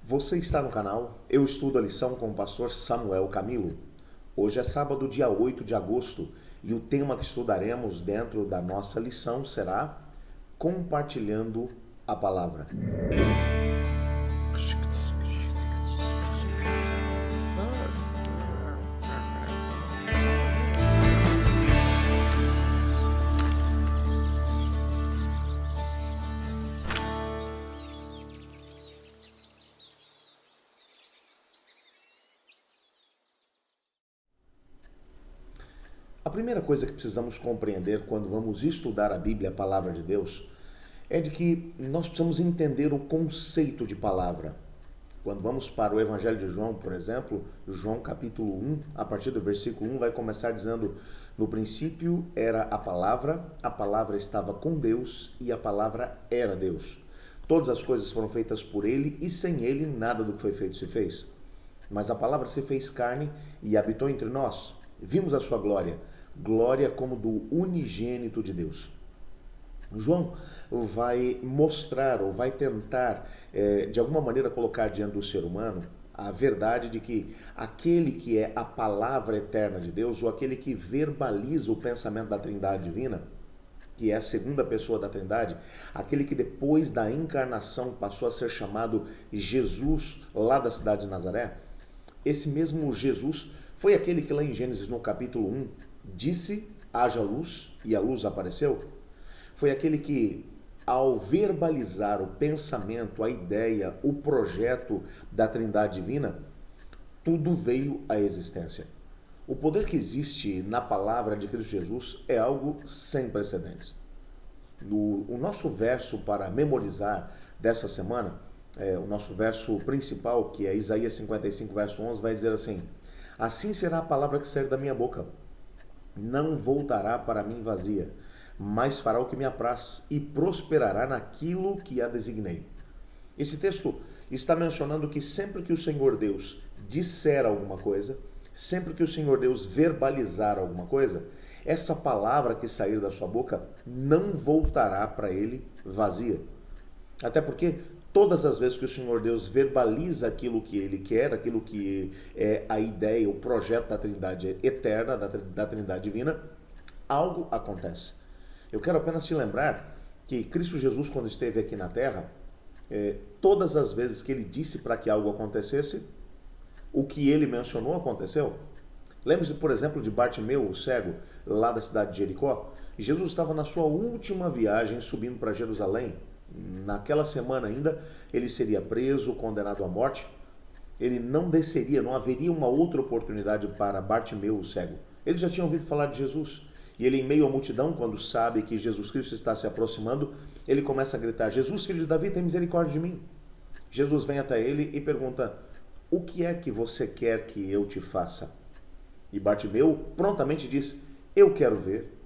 Você está no canal Eu Estudo a Lição com o pastor Samuel Camilo. Hoje é sábado, dia 8 de agosto, e o tema que estudaremos dentro da nossa lição será Compartilhando a Palavra. A primeira coisa que precisamos compreender quando vamos estudar a Bíblia, a Palavra de Deus, é de que nós precisamos entender o conceito de palavra. Quando vamos para o Evangelho de João, por exemplo, João capítulo 1, a partir do versículo 1, vai começar dizendo: no princípio era a palavra estava com Deus e a palavra era Deus. Todas as coisas foram feitas por ele e sem ele nada do que foi feito se fez. Mas a palavra se fez carne e habitou entre nós. Vimos a sua glória, glória como do unigênito de Deus. João vai mostrar ou vai tentar, de alguma maneira, colocar diante do ser humano a verdade de que aquele que é a palavra eterna de Deus, ou aquele que verbaliza o pensamento da Trindade divina, que é a segunda pessoa da Trindade, aquele que depois da encarnação passou a ser chamado Jesus, lá da cidade de Nazaré, esse mesmo Jesus foi aquele que lá em Gênesis, no capítulo 1, disse: haja luz, e a luz apareceu. Foi aquele que, ao verbalizar o pensamento, a ideia, o projeto da Trindade divina, tudo veio à existência. O poder que existe na palavra de Cristo Jesus é algo sem precedentes. O nosso verso para memorizar dessa semana, o nosso verso principal, que é Isaías 55, verso 11, vai dizer assim: assim será a palavra que sair da minha boca. Não voltará para mim vazia, mas fará o que me apraz e prosperará naquilo que a designei. Esse texto está mencionando que sempre que o Senhor Deus disser alguma coisa, sempre que o Senhor Deus verbalizar alguma coisa, essa palavra que sair da sua boca não voltará para ele vazia. Até porque todas as vezes que o Senhor Deus verbaliza aquilo que ele quer, aquilo que é a ideia, o projeto da Trindade eterna, da Trindade divina, algo acontece. Eu quero apenas te lembrar que Cristo Jesus, quando esteve aqui na Terra, todas as vezes que ele disse para que algo acontecesse, o que ele mencionou aconteceu. Lembre-se, por exemplo, de Bartimeu, o cego, lá da cidade de Jericó. Jesus estava na sua última viagem subindo para Jerusalém. Naquela semana ainda, ele seria preso, condenado à morte. Ele não desceria, não haveria uma outra oportunidade para Bartimeu, o cego. Ele já tinha ouvido falar de Jesus. E ele, em meio à multidão, quando sabe que Jesus Cristo está se aproximando, ele começa a gritar: Jesus, filho de Davi, tem misericórdia de mim. Jesus vem até ele e pergunta: o que é que você quer que eu te faça? E Bartimeu prontamente diz: eu quero ver.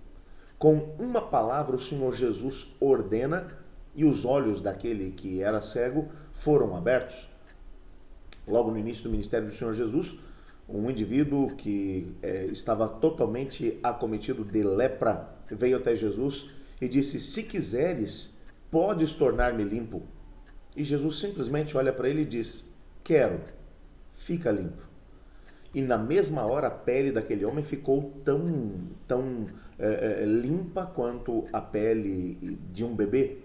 Com uma palavra, o Senhor Jesus ordena e os olhos daquele que era cego foram abertos. Logo no início do ministério do Senhor Jesus, um indivíduo que estava totalmente acometido de lepra veio até Jesus e disse: se quiseres, podes tornar-me limpo. E Jesus simplesmente olha para ele e diz: quero, fica limpo. E na mesma hora a pele daquele homem ficou tão limpa quanto a pele de um bebê.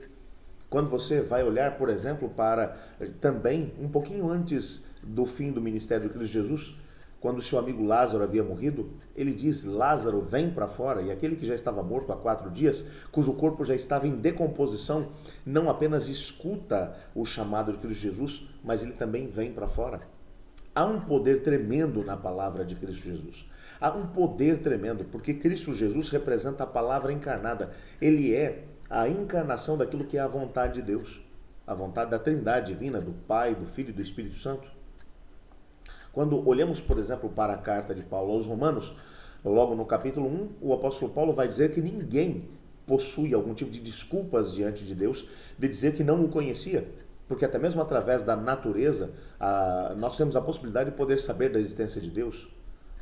Quando você vai olhar, por exemplo, para também um pouquinho antes do fim do ministério de Cristo Jesus, quando seu amigo Lázaro havia morrido, ele diz: Lázaro, vem para fora. E aquele que já estava morto há 4 dias, cujo corpo já estava em decomposição, não apenas escuta o chamado de Cristo Jesus, mas ele também vem para fora. Há um poder tremendo na palavra de Cristo Jesus. Há um poder tremendo, porque Cristo Jesus representa a palavra encarnada. Ele é a encarnação daquilo que é a vontade de Deus, a vontade da Trindade divina, do Pai, do Filho e do Espírito Santo. Quando olhamos, por exemplo, para a carta de Paulo aos Romanos, logo no capítulo 1, o apóstolo Paulo vai dizer que ninguém possui algum tipo de desculpas diante de Deus de dizer que não o conhecia, porque até mesmo através da natureza, nós temos a possibilidade de poder saber da existência de Deus.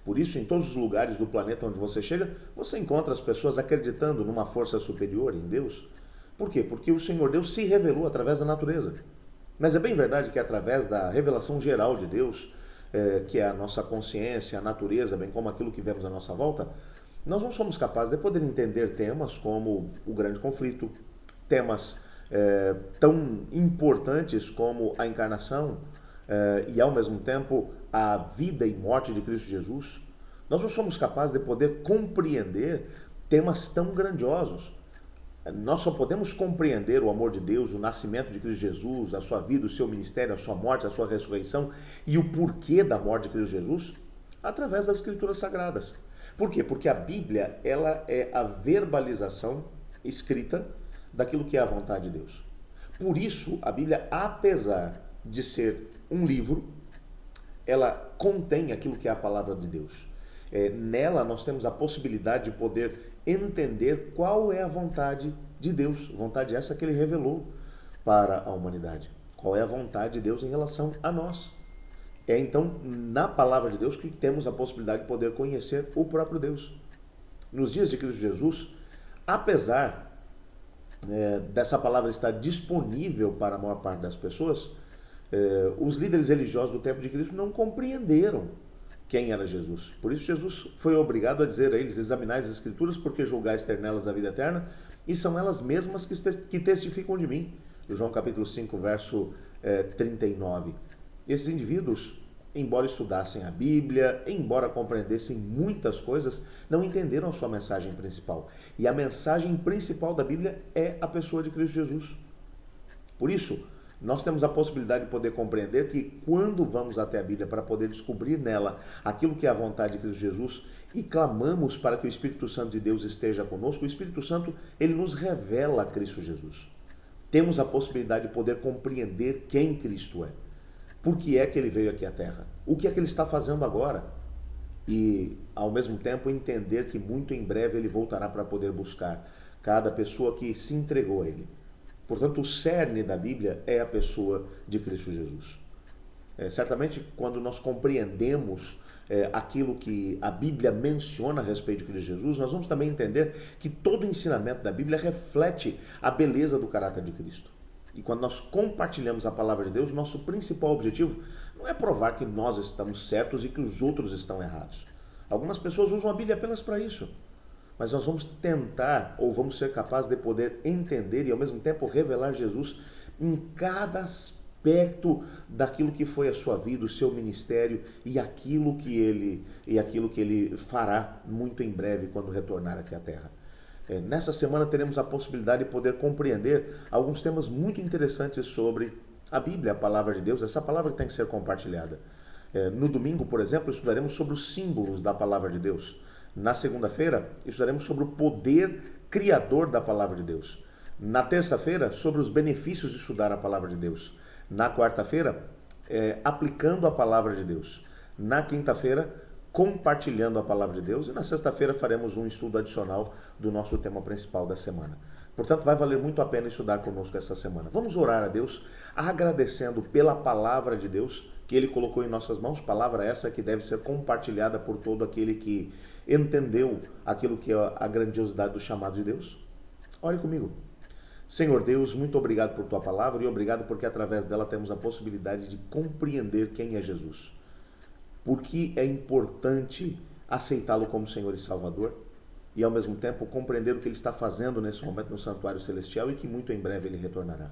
Por isso, em todos os lugares do planeta onde você chega, você encontra as pessoas acreditando numa força superior, em Deus. Por quê? Porque o Senhor Deus se revelou através da natureza. Mas é bem verdade que através da revelação geral de Deus, que é a nossa consciência, a natureza, bem como aquilo que vemos à nossa volta, nós não somos capazes de poder entender temas como o grande conflito, temas tão importantes como a encarnação e ao mesmo tempo a vida e morte de Cristo Jesus. Nós não somos capazes de poder compreender temas tão grandiosos. Nós só podemos compreender o amor de Deus, o nascimento de Cristo Jesus, a sua vida, o seu ministério, a sua morte, a sua ressurreição e o porquê da morte de Cristo Jesus através das Escrituras Sagradas. Por quê? Porque a Bíblia, ela é a verbalização escrita daquilo que é a vontade de Deus. Por isso, a Bíblia, apesar de ser um livro, ela contém aquilo que é a palavra de Deus. Nela nós temos a possibilidade de poder entender qual é a vontade de Deus, vontade essa que ele revelou para a humanidade. Qual é a vontade de Deus em relação a nós. É então na palavra de Deus que temos a possibilidade de poder conhecer o próprio Deus. Nos dias de Cristo Jesus, apesar dessa palavra estar disponível para a maior parte das pessoas, os líderes religiosos do tempo de Cristo não compreenderam quem era Jesus. Por isso Jesus foi obrigado a dizer a eles: examinai as Escrituras, porque julgais ter nelas a vida eterna, e são elas mesmas que testificam de mim. João capítulo 5, verso 39. Esses indivíduos, embora estudassem a Bíblia, embora compreendessem muitas coisas, não entenderam a sua mensagem principal. E a mensagem principal da Bíblia é a pessoa de Cristo Jesus. Por isso, nós temos a possibilidade de poder compreender que quando vamos até a Bíblia para poder descobrir nela aquilo que é a vontade de Cristo Jesus e clamamos para que o Espírito Santo de Deus esteja conosco, o Espírito Santo, ele nos revela Cristo Jesus. Temos a possibilidade de poder compreender quem Cristo é. Por que é que ele veio aqui à Terra? O que é que ele está fazendo agora? E, ao mesmo tempo, entender que muito em breve ele voltará para poder buscar cada pessoa que se entregou a ele. Portanto, o cerne da Bíblia é a pessoa de Cristo Jesus. Certamente, quando nós compreendemos aquilo que a Bíblia menciona a respeito de Cristo Jesus, nós vamos também entender que todo o ensinamento da Bíblia reflete a beleza do caráter de Cristo. E quando nós compartilhamos a palavra de Deus, nosso principal objetivo não é provar que nós estamos certos e que os outros estão errados. Algumas pessoas usam a Bíblia apenas para isso. Mas nós vamos tentar, ou vamos ser capazes de poder entender e ao mesmo tempo revelar Jesus em cada aspecto daquilo que foi a sua vida, o seu ministério e aquilo que ele fará muito em breve quando retornar aqui à Terra. Nessa semana teremos a possibilidade de poder compreender alguns temas muito interessantes sobre a Bíblia, a palavra de Deus, essa palavra que tem que ser compartilhada. No domingo, por exemplo, estudaremos sobre os símbolos da palavra de Deus. Na segunda-feira, estudaremos sobre o poder criador da palavra de Deus. Na terça-feira, sobre os benefícios de estudar a palavra de Deus. Na quarta-feira, aplicando a palavra de Deus. Na quinta-feira, compartilhando a palavra de Deus. E na sexta-feira faremos um estudo adicional do nosso tema principal da semana. Portanto, vai valer muito a pena estudar conosco essa semana. Vamos orar a Deus, agradecendo pela palavra de Deus que Ele colocou em nossas mãos. Palavra essa que deve ser compartilhada por todo aquele que entendeu aquilo que é a grandiosidade do chamado de Deus. Ore comigo. Senhor Deus, muito obrigado por Tua palavra e obrigado porque através dela temos a possibilidade de compreender quem é Jesus. Porque é importante aceitá-lo como Senhor e Salvador e ao mesmo tempo compreender o que Ele está fazendo nesse momento no santuário celestial e que muito em breve Ele retornará.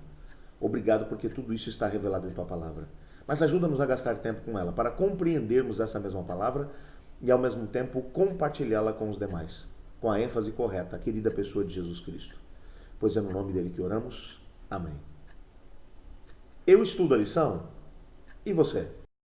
Obrigado porque tudo isso está revelado em Tua palavra. Mas ajuda-nos a gastar tempo com ela para compreendermos essa mesma palavra e ao mesmo tempo compartilhá-la com os demais, com a ênfase correta, a querida pessoa de Jesus Cristo. Pois é no nome dele que oramos. Amém. Eu estudo a lição e você?